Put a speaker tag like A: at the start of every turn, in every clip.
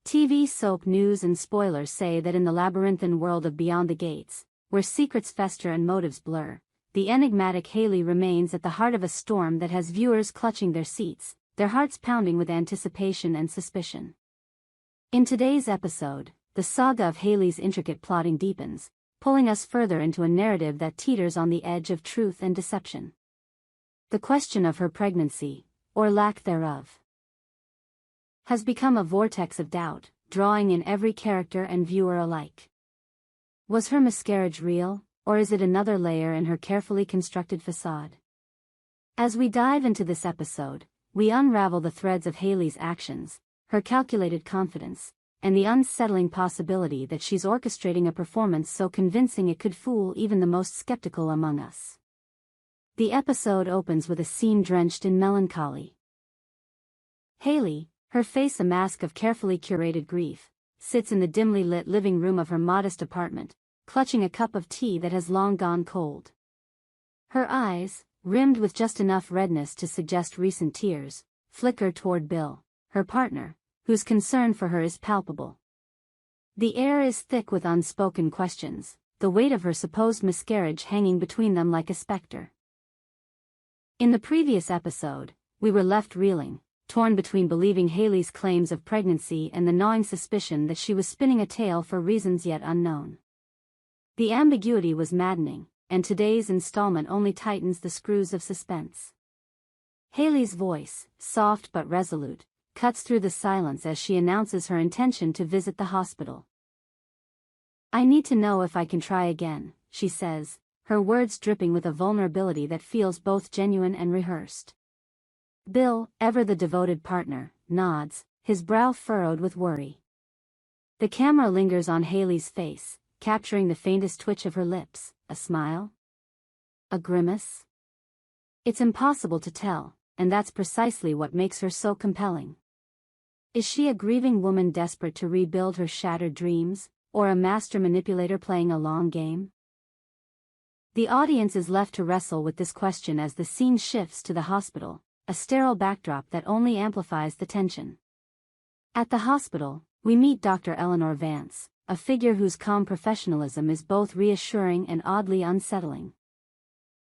A: TV soap news and spoilers say that in the labyrinthine world of Beyond the Gates, where secrets fester and motives blur, the enigmatic Haley remains at the heart of a storm that has viewers clutching their seats, their hearts pounding with anticipation and suspicion. In today's episode, the saga of Haley's intricate plotting deepens, pulling us further into a narrative that teeters on the edge of truth and deception. The question of her pregnancy, or lack thereof, has become a vortex of doubt, drawing in every character and viewer alike. Was her miscarriage real, or is it another layer in her carefully constructed facade? As we dive into this episode, we unravel the threads of Haley's actions, her calculated confidence, and the unsettling possibility that she's orchestrating a performance so convincing it could fool even the most skeptical among us. The episode opens with a scene drenched in melancholy. Haley, her face a mask of carefully curated grief, sits in the dimly lit living room of her modest apartment, clutching a cup of tea that has long gone cold. Her eyes, rimmed with just enough redness to suggest recent tears, flicker toward Bill, her partner, whose concern for her is palpable. The air is thick with unspoken questions, the weight of her supposed miscarriage hanging between them like a specter. In the previous episode, we were left reeling, torn between believing Haley's claims of pregnancy and the gnawing suspicion that she was spinning a tale for reasons yet unknown. The ambiguity was maddening, and today's installment only tightens the screws of suspense. Haley's voice, soft but resolute, cuts through the silence as she announces her intention to visit the hospital. "I need to know if I can try again," she says, her words dripping with a vulnerability that feels both genuine and rehearsed. Bill, ever the devoted partner, nods, his brow furrowed with worry. The camera lingers on Haley's face, capturing the faintest twitch of her lips, a smile? A grimace? It's impossible to tell, and that's precisely what makes her so compelling. Is she a grieving woman desperate to rebuild her shattered dreams, or a master manipulator playing a long game? The audience is left to wrestle with this question as the scene shifts to the hospital, a sterile backdrop that only amplifies the tension. At the hospital, we meet Dr. Eleanor Vance, a figure whose calm professionalism is both reassuring and oddly unsettling.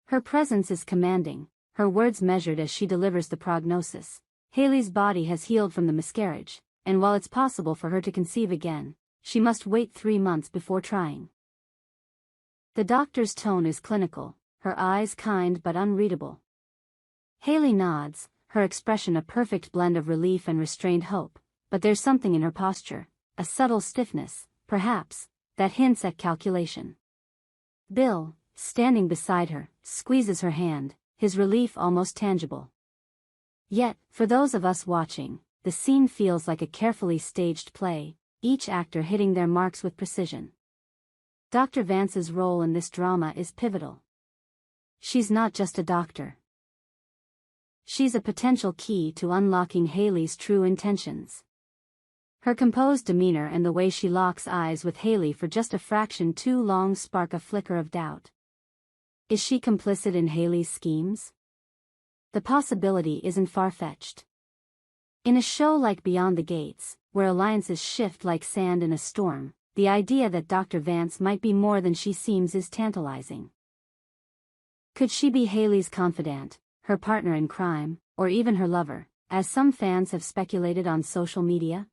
A: Her presence is commanding, her words measured as she delivers the prognosis. Haley's body has healed from the miscarriage, and while it's possible for her to conceive again, she must wait 3 months before trying. The doctor's tone is clinical, her eyes kind but unreadable. Haley nods, her expression a perfect blend of relief and restrained hope, but there's something in her posture, a subtle stiffness, perhaps, that hints at calculation. Bill, standing beside her, squeezes her hand, his relief almost tangible. Yet, for those of us watching, the scene feels like a carefully staged play, each actor hitting their marks with precision. Dr. Vance's role in this drama is pivotal. She's not just a doctor. She's a potential key to unlocking Haley's true intentions. Her composed demeanor and the way she locks eyes with Haley for just a fraction too long spark a flicker of doubt. Is she complicit in Haley's schemes? The possibility isn't far-fetched. In a show like Beyond the Gates, where alliances shift like sand in a storm, the idea that Dr. Vance might be more than she seems is tantalizing. Could she be Haley's confidant, her partner in crime, or even her lover, as some fans have speculated on social media?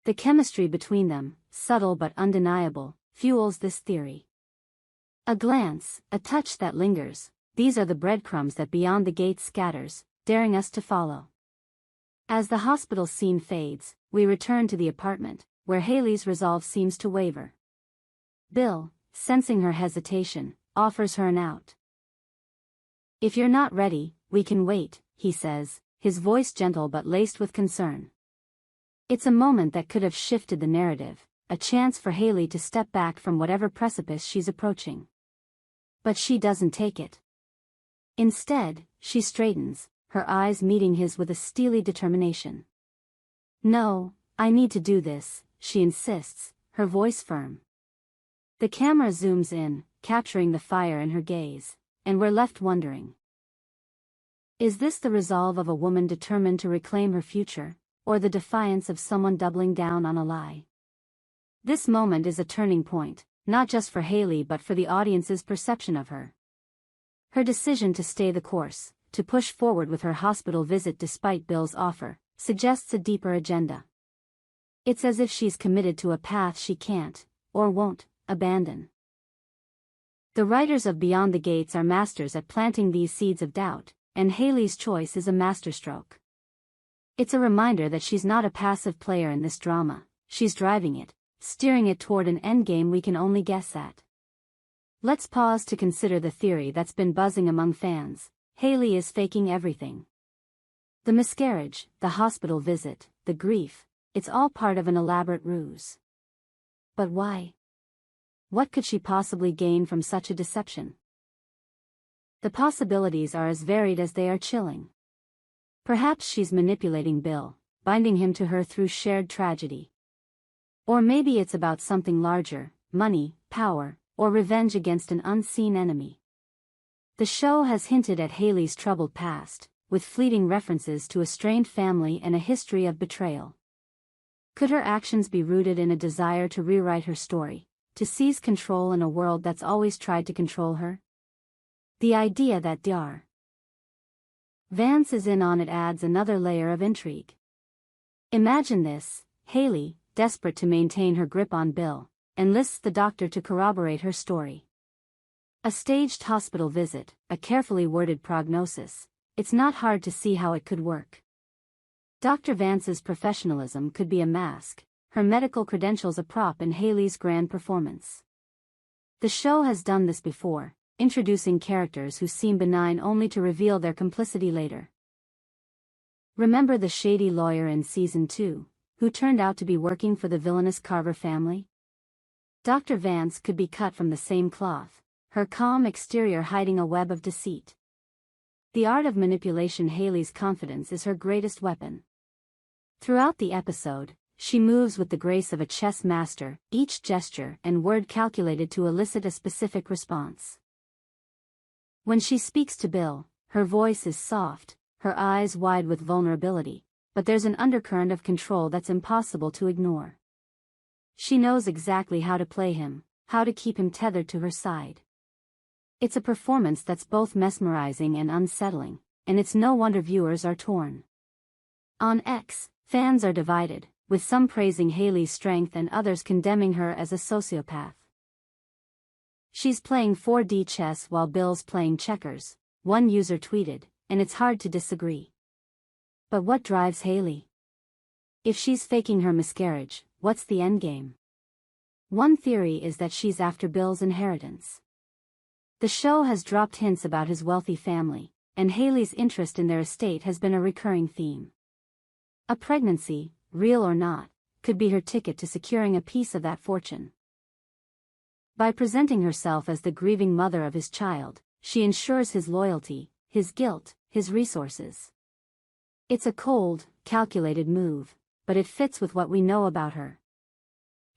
A: The chemistry between them, subtle but undeniable, fuels this theory. A glance, a touch that lingers, these are the breadcrumbs that Beyond the Gates scatters, daring us to follow. As the hospital scene fades, we return to the apartment, where Haley's resolve seems to waver. Bill, sensing her hesitation, offers her an out. "If you're not ready, we can wait," he says, his voice gentle but laced with concern. It's a moment that could have shifted the narrative, a chance for Haley to step back from whatever precipice she's approaching. But she doesn't take it. Instead, she straightens, her eyes meeting his with a steely determination. "No, I need to do this," she insists, her voice firm. The camera zooms in, capturing the fire in her gaze, and we're left wondering. Is this the resolve of a woman determined to reclaim her future, or the defiance of someone doubling down on a lie. This moment is a turning point, not just for Haley but for the audience's perception of her. Her decision to stay the course, to push forward with her hospital visit despite Bill's offer, suggests a deeper agenda. It's as if she's committed to a path she can't, or won't, abandon. The writers of Beyond the Gates are masters at planting these seeds of doubt, and Haley's choice is a masterstroke. It's a reminder that she's not a passive player in this drama, she's driving it, steering it toward an endgame we can only guess at. Let's pause to consider the theory that's been buzzing among fans: Haley is faking everything. The miscarriage, the hospital visit, the grief, it's all part of an elaborate ruse. But why? What could she possibly gain from such a deception? The possibilities are as varied as they are chilling. Perhaps she's manipulating Bill, binding him to her through shared tragedy. Or maybe it's about something larger: money, power, or revenge against an unseen enemy. The show has hinted at Haley's troubled past, with fleeting references to a strained family and a history of betrayal. Could her actions be rooted in a desire to rewrite her story, to seize control in a world that's always tried to control her? The idea that Dr. Vance is in on it adds another layer of intrigue. Imagine this: Haley, desperate to maintain her grip on Bill, enlists the doctor to corroborate her story. A staged hospital visit, a carefully worded prognosis. It's not hard to see how it could work. Dr. Vance's professionalism could be a mask, her medical credentials a prop in Haley's grand performance. The show has done this before, introducing characters who seem benign only to reveal their complicity later. Remember the shady lawyer in Season 2, who turned out to be working for the villainous Carver family? Dr. Vance could be cut from the same cloth, her calm exterior hiding a web of deceit. The art of manipulation: Haley's confidence is her greatest weapon. Throughout the episode, she moves with the grace of a chess master, each gesture and word calculated to elicit a specific response. When she speaks to Bill, her voice is soft, her eyes wide with vulnerability, but there's an undercurrent of control that's impossible to ignore. She knows exactly how to play him, how to keep him tethered to her side. It's a performance that's both mesmerizing and unsettling, and it's no wonder viewers are torn. On X, fans are divided, with some praising Haley's strength and others condemning her as a sociopath. She's playing 4D chess while Bill's playing checkers, one user tweeted, and it's hard to disagree. But what drives Haley? If she's faking her miscarriage, what's the endgame? One theory is that she's after Bill's inheritance. The show has dropped hints about his wealthy family, and Haley's interest in their estate has been a recurring theme. A pregnancy, real or not, could be her ticket to securing a piece of that fortune. By presenting herself as the grieving mother of his child, she ensures his loyalty, his guilt, his resources. It's a cold, calculated move, but it fits with what we know about her.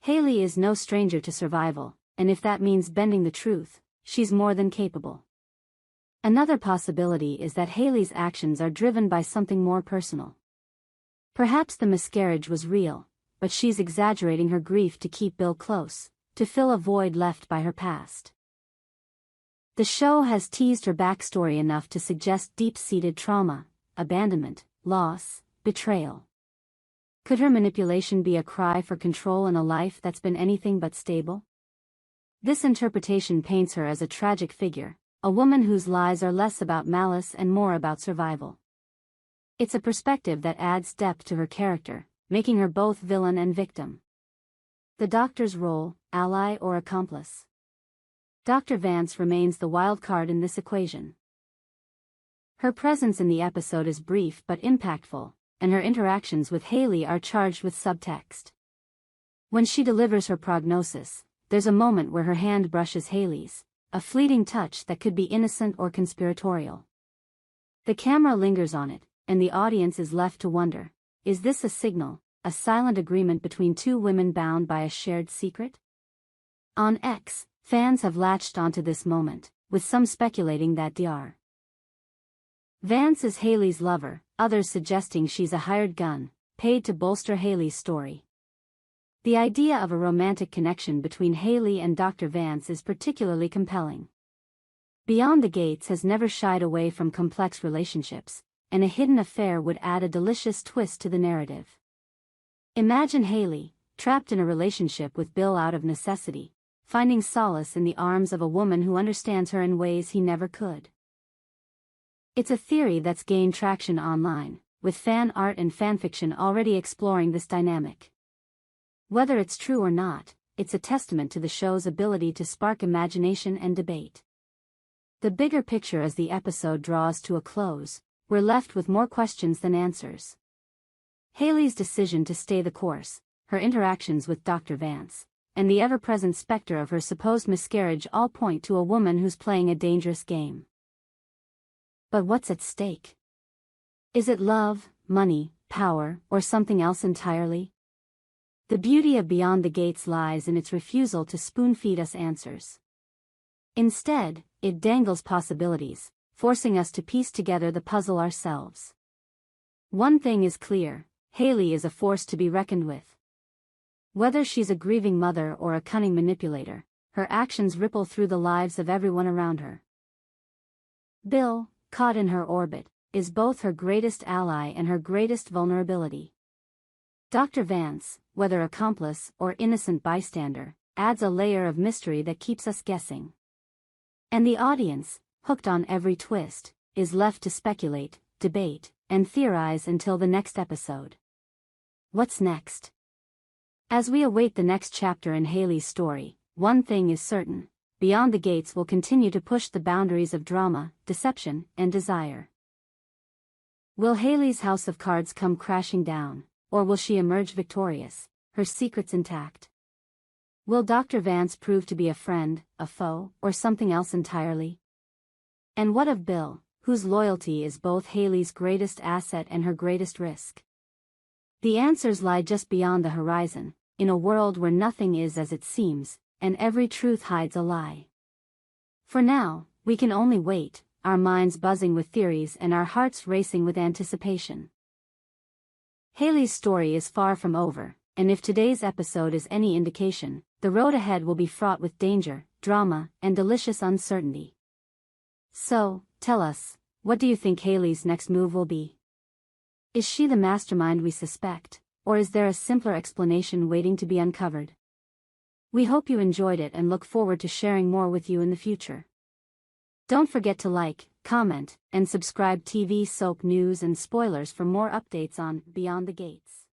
A: Haley is no stranger to survival, and if that means bending the truth, she's more than capable. Another possibility is that Haley's actions are driven by something more personal. Perhaps the miscarriage was real, but she's exaggerating her grief to keep Bill close, to fill a void left by her past. The show has teased her backstory enough to suggest deep-seated trauma, abandonment, loss, betrayal. Could her manipulation be a cry for control in a life that's been anything but stable? This interpretation paints her as a tragic figure, a woman whose lies are less about malice and more about survival. It's a perspective that adds depth to her character, making her both villain and victim. The doctor's role, ally or accomplice? Dr. Vance remains the wild card in this equation. Her presence in the episode is brief but impactful, and her interactions with Haley are charged with subtext. When she delivers her prognosis, there's a moment where her hand brushes Haley's, a fleeting touch that could be innocent or conspiratorial. The camera lingers on it, and the audience is left to wonder, is this a signal, a silent agreement between two women bound by a shared secret? On X, fans have latched onto this moment, with some speculating that Dr. Vance is Haley's lover, others suggesting she's a hired gun, paid to bolster Haley's story. The idea of a romantic connection between Haley and Dr. Vance is particularly compelling. Beyond the Gates has never shied away from complex relationships, and a hidden affair would add a delicious twist to the narrative. Imagine Haley, trapped in a relationship with Bill out of necessity, finding solace in the arms of a woman who understands her in ways he never could. It's a theory that's gained traction online, with fan art and fanfiction already exploring this dynamic. Whether it's true or not, it's a testament to the show's ability to spark imagination and debate. The bigger picture as the episode draws to a close, we're left with more questions than answers. Haley's decision to stay the course, her interactions with Dr. Vance, and the ever-present specter of her supposed miscarriage all point to a woman who's playing a dangerous game. But what's at stake? Is it love, money, power, or something else entirely? The beauty of Beyond the Gates lies in its refusal to spoon-feed us answers. Instead, it dangles possibilities, forcing us to piece together the puzzle ourselves. One thing is clear, Haley is a force to be reckoned with. Whether she's a grieving mother or a cunning manipulator, her actions ripple through the lives of everyone around her. Bill, caught in her orbit, is both her greatest ally and her greatest vulnerability. Dr. Vance, whether accomplice or innocent bystander, adds a layer of mystery that keeps us guessing. And the audience, hooked on every twist, is left to speculate, debate, and theorize until the next episode. What's next? As we await the next chapter in Haley's story, one thing is certain: Beyond the Gates will continue to push the boundaries of drama, deception, and desire. Will Haley's house of cards come crashing down, or will she emerge victorious, her secrets intact? Will Dr. Vance prove to be a friend, a foe, or something else entirely? And what of Bill, whose loyalty is both Haley's greatest asset and her greatest risk? The answers lie just beyond the horizon, in a world where nothing is as it seems, and every truth hides a lie. For now, we can only wait, our minds buzzing with theories and our hearts racing with anticipation. Haley's story is far from over, and if today's episode is any indication, the road ahead will be fraught with danger, drama, and delicious uncertainty. So, tell us, what do you think Haley's next move will be? Is she the mastermind we suspect, or is there a simpler explanation waiting to be uncovered? We hope you enjoyed it and look forward to sharing more with you in the future. Don't forget to like, comment, and subscribe TV soap news and spoilers for more updates on Beyond the Gates.